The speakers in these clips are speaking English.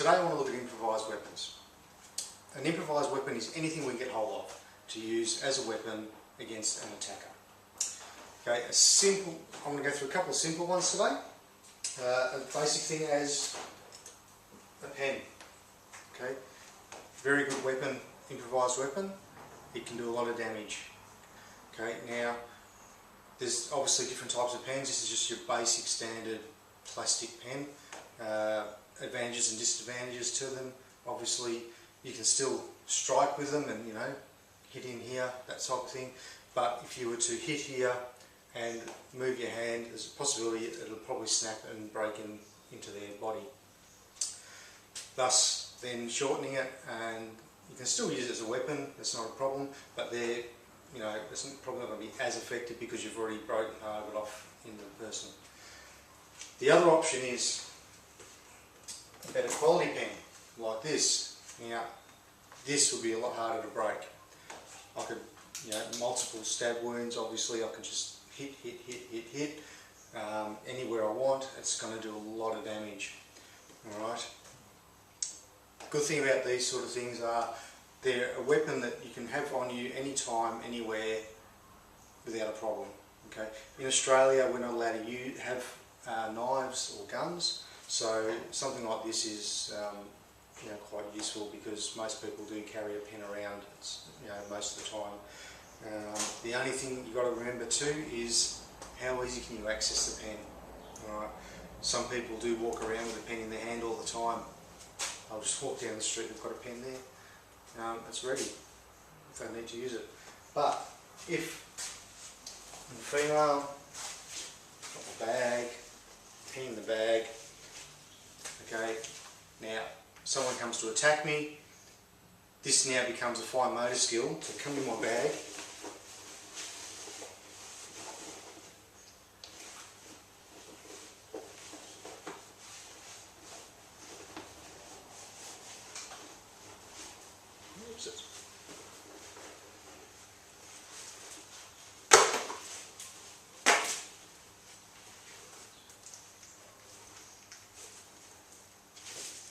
Today I want to look at improvised weapons. An improvised weapon is anything we can get hold of to use as a weapon against an attacker. Okay, I'm going to go through a couple of simple ones today. A basic thing as a pen. Okay, very good weapon, improvised weapon. It can do a lot of damage. Okay, now there's obviously different types of pens. This is just your basic standard plastic pen. Advantages and disadvantages to them. Obviously you can still strike with them and hit in here, that type of thing, but if you were to hit here and move your hand, there's a possibility it'll probably snap and break into their body, thus then shortening it. And you can still use it as a weapon, that's not a problem, but it's probably not going to be as effective because you've already broken part of it off in the person. The other option is a better quality pen, like this. Now, this would be a lot harder to break. I could, multiple stab wounds, obviously I can just hit anywhere I want. It's going to do a lot of damage. Alright. Good thing about these sort of things are they're a weapon that you can have on you anytime, anywhere, without a problem. Okay. In Australia we're not allowed to have knives or guns. So something like this is quite useful because most people do carry a pen around most of the time. The only thing you've got to remember too is how easy can you access the pen. Alright. Some people do walk around with a pen in their hand all the time. I'll just walk down the street, they've got a pen there. It's ready if they need to use it. But if a female, got a bag, pen in the bag. Okay, now someone comes to attack me, this now becomes a fine motor skill to come in my bag,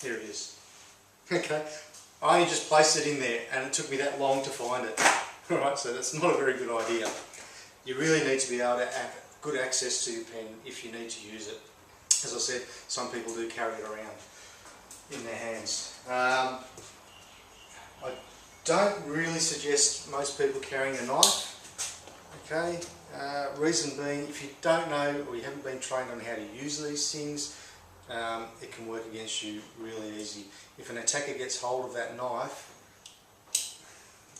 here it is. Okay, I only just placed it in there and it took me that long to find it. Alright, so that's not a very good idea. You really need to be able to have good access to your pen if you need to use it. As I said, some people do carry it around in their hands. I don't really suggest most people carrying a knife. Okay, reason being, if you don't know or you haven't been trained on how to use these things, it can work against you really easy. If an attacker gets hold of that knife,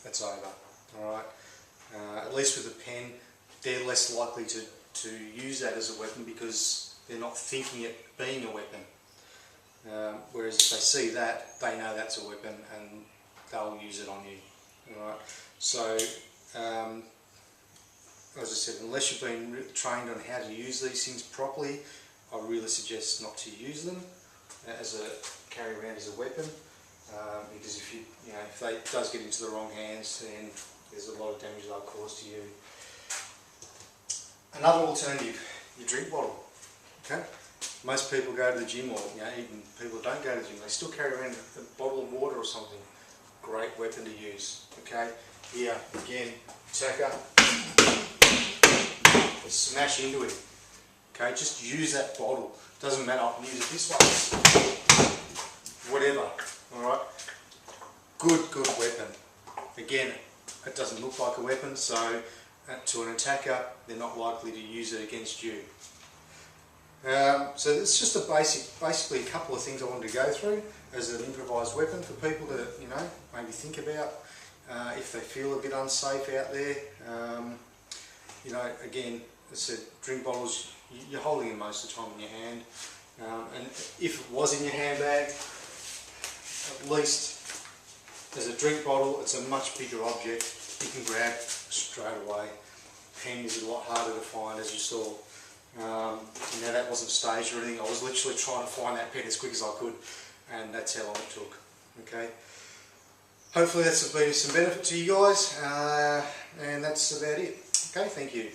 it's over. Alright. At least with a pen, they're less likely to use that as a weapon because they're not thinking it being a weapon. Whereas if they see that, they know that's a weapon and they'll use it on you. Alright. So, as I said, unless you've been trained on how to use these things properly, I really suggest not to use them carry around as a weapon, because if it does get into the wrong hands, then there's a lot of damage they'll cause to you. Another alternative, your drink bottle. Okay, most people go to the gym, or even people who don't go to the gym, they still carry around a bottle of water or something. Great weapon to use. Okay, here again, attacker, smash into it. Okay, just use that bottle. Doesn't matter, I can use it this way. Whatever. Alright. Good weapon. Again, it doesn't look like a weapon, so to an attacker, they're not likely to use it against you. So it's just basically a couple of things I wanted to go through as an improvised weapon for people to, maybe think about if they feel a bit unsafe out there. Again, as I said, drink bottles, you're holding them most of the time in your hand, and if it was in your handbag, at least as a drink bottle, it's a much bigger object you can grab straight away. Pen is a lot harder to find, as you saw. Now that wasn't staged or anything, I was literally trying to find that pen as quick as I could, and that's how long it took. Okay, hopefully that's been some benefit to you guys, and that's about it. Okay, thank you.